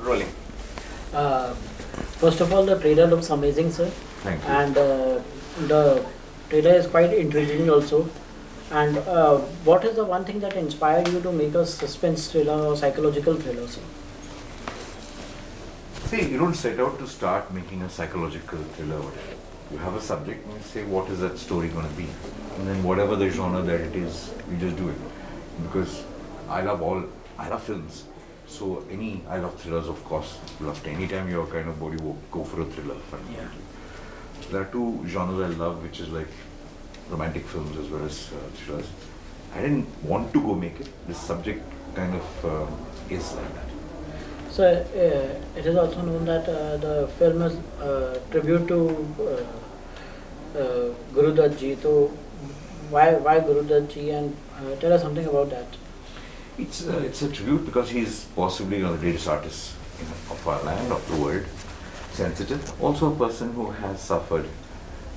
Rolling. Uh, First of all, the trailer looks amazing, sir. Thank you. And the trailer is quite intriguing also. And what is the one thing that inspired you to make a suspense thriller or psychological thriller, sir? See, you don't set out to start making a psychological thriller. You have a subject and you say, what is that story going to be? And then whatever the genre that it is, you just do it. Because I love films. So I love thrillers, of course. Anytime you're kind of bored, you go for a thriller. Yeah. There are two genres I love, which is like romantic films as well as thrillers. I didn't want to go make it. This subject kind of is like that. So it is also known that the film is tribute to Guru Dutt Ji. So why Guru Dutt Ji, and tell us something about that. It's a tribute because he's possibly one of the greatest artists of our land, of the world. Sensitive. Also a person who has suffered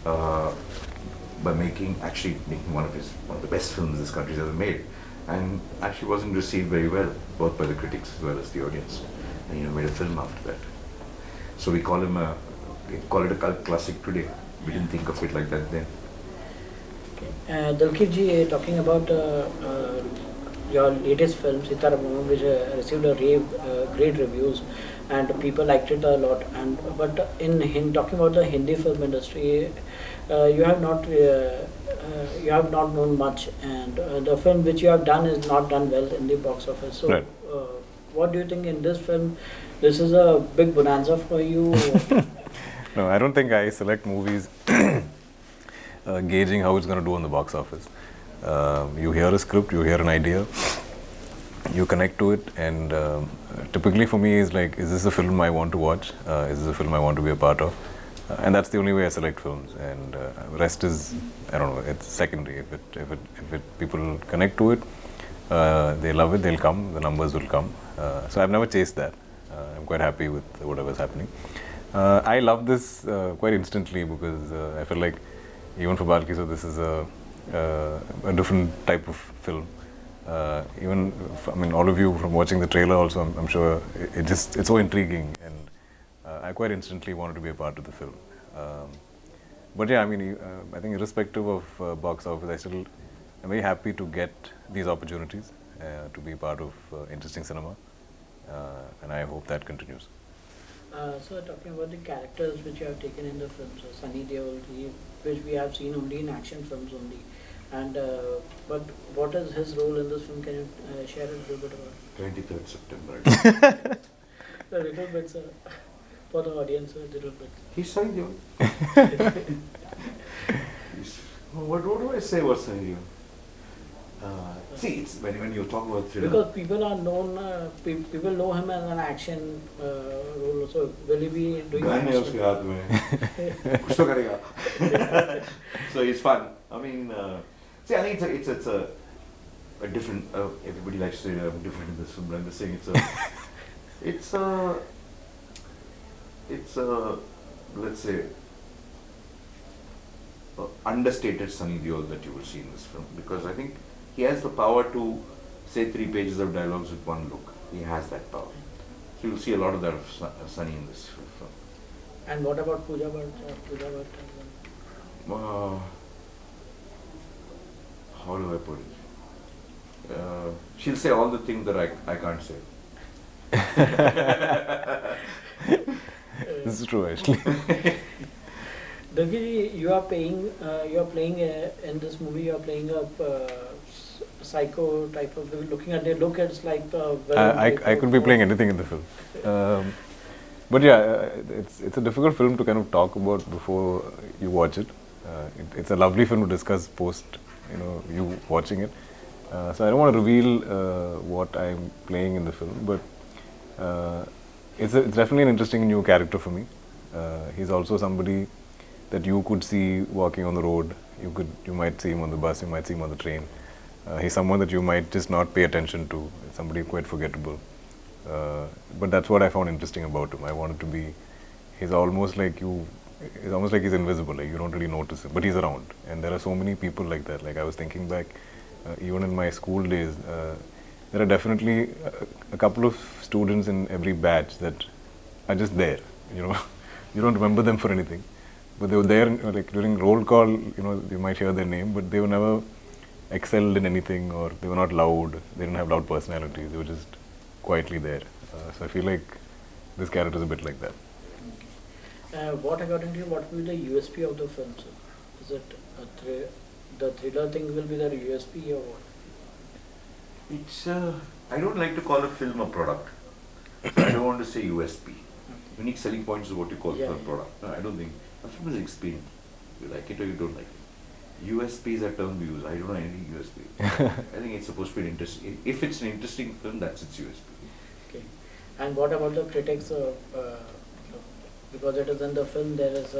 by making one of the best films this country's ever made, and actually wasn't received very well, both by the critics as well as the audience. And made a film after that. So we call it a cult classic today. We didn't think of it like that then. Okay. Dulquer ji, talking about your latest film, Sita Ramon, which received great reviews, and people liked it a lot. But in talking about the Hindi film industry, you have not known much, and the film which you have done is not done well in the box office. So, right. What do you think in this film? This is a big bonanza for you. No, I don't think I select movies gauging how it's going to do on the box office. You hear a script, you hear an idea, you connect to it, and typically for me is like, is this a film I want to watch? Is this a film I want to be a part of? And that's the only way I select films. And rest is, I don't know, it's secondary. If people connect to it, they love it, they'll come, the numbers will come. So I've never chased that. I'm quite happy with whatever's happening. I love this quite instantly because I feel like even for Balki, so this is a different type of film. All of you from watching the trailer also, I'm sure it's so intriguing, and I quite instantly wanted to be a part of the film. But yeah, I think irrespective of box office, I'm very happy to get these opportunities to be part of interesting cinema, and I hope that continues. So talking about the characters which you have taken in the films, so Sunny Deol, which we have seen only in action films only, and but what is his role in this film? Can you share a little bit about? 23rd September. A little bit, sir, for the audience, a little bit. He's Sunny Deol. What do I say about Sunny Deol? See, it's when you talk about thriller. Because people are known, people know him as an action role. So will he be doing Gun hai action? uske haath mein. Kuch to karega. So it's fun. See, I think it's a different. Everybody likes to say I'm different in this film, but I'm just saying it's a let's say understated Sunny Deol that you will see in this film, because I think he has the power to say 3 pages of dialogues with one look. He has that power. So you'll see a lot of that of Sunny in this film. And what about Pooja Bhatt? How do I put it? She'll say all the things that I can't say. This is true, actually. Dulquer, you are playing in this movie. You are playing a psycho type of. Looking at the look, it's like. I could be playing anything in the film, but yeah, it's a difficult film to kind of talk about before you watch it. It's a lovely film to discuss post, you watching it. So I don't want to reveal what I'm playing in the film, but it's definitely an interesting new character for me. He's also somebody that you could see walking on the road. You might see him on the bus, you might see him on the train. He's someone that you might just not pay attention to. Somebody quite forgettable. But that's what I found interesting about him. I wanted to be. He's almost like he's invisible. Like you don't really notice him, but he's around. And there are so many people like that. Like I was thinking back, even in my school days, there are definitely a couple of students in every batch that are just there. You know, you don't remember them for anything, but they were there. Like during roll call, you know, you might hear their name, but they were never excelled in anything, or they were not loud. They didn't have loud personalities. They were just quietly there. So I feel like this character is a bit like that. What according to you, what will be the USP of the film, sir? Is it the thriller thing will be the USP or what? It's I don't like to call a film a product. So I don't want to say USP. Unique selling points is what you call a product. No, I don't think a film is an experience. You like it or you don't like it. USP is a term we use. I don't know any USP. I think it's supposed to be interesting. If it's an interesting film, that's its USP. Okay. And what about the critics? Because it is in the film, there is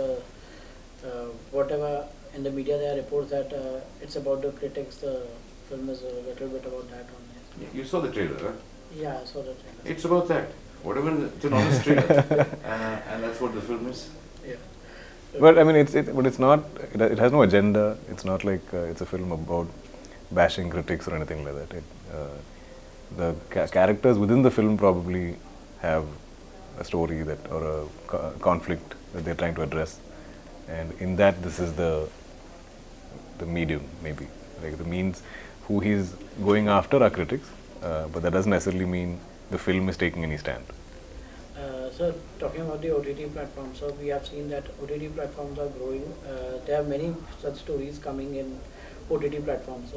whatever in the media there are reports that it's about the critics. The film is a little bit about that only. Yeah, you saw the trailer, right? Yeah, I saw the trailer. It's about that. Whatever, it's an honest trailer, and that's what the film is. Yeah. But I mean, but it's not. It has no agenda. It's not like it's a film about bashing critics or anything like that. The characters within the film probably have a story that or a conflict that they're trying to address, and in that, this is the medium, maybe like the means. Who he's going after are critics, but that doesn't necessarily mean the film is taking any stand. So talking about the OTT platforms, so we have seen that OTT platforms are growing. There are many such stories coming in OTT platforms.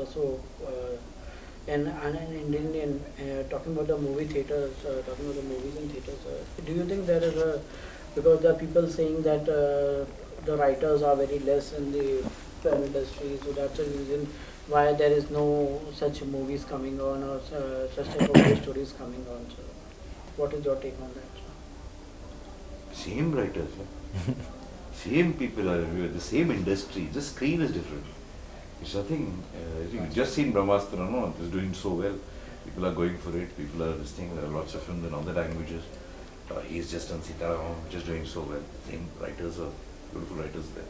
And in Indian, talking about the movie theaters, talking about the movies in theaters, do you think there is because there are people saying that the writers are very less in the film industry, so that's the reason why there is no such movies coming on or such type of stories coming on. So what is your take on that? Same writers, same people are the same industry. The screen is different. It's nothing. You've just seen Brahmastra, no? It's doing so well. People are going for it. People are listening. There are lots of films in other languages. He's just on Sitaram, just doing so well. Same writers are beautiful writers there.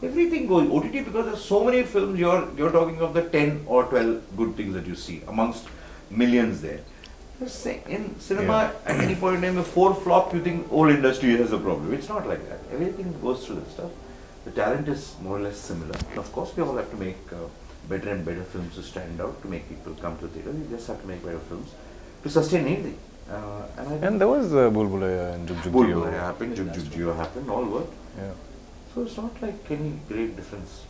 Everything goes OTT because there's so many films. You're talking of the 10 or 12 good things that you see amongst millions there. In cinema, at any point in time, if 4 flop, you think whole industry has a problem. It's not like that. Everything goes through that stuff. The talent is more or less similar. And of course, we all have to make better and better films to stand out, to make people come to the theatre. We just have to make better films to sustain anything. And there was Bulbulaya and Jug Jug Jio. Bulbulaya happened, Jug Jug Jio happened, all worked. Yeah. So it's not like any great difference.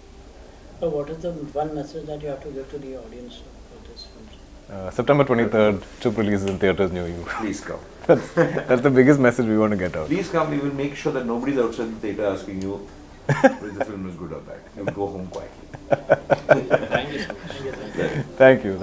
So what is the one message that you have to give to the audience for this film? September 23rd, Chup releases in theatres near you. Please come. That's the biggest message we want to get out. Please come. We will make sure that nobody's outside the theatre asking you whether the film is good or bad. You'll go home quietly. Thank you so much. Thank you.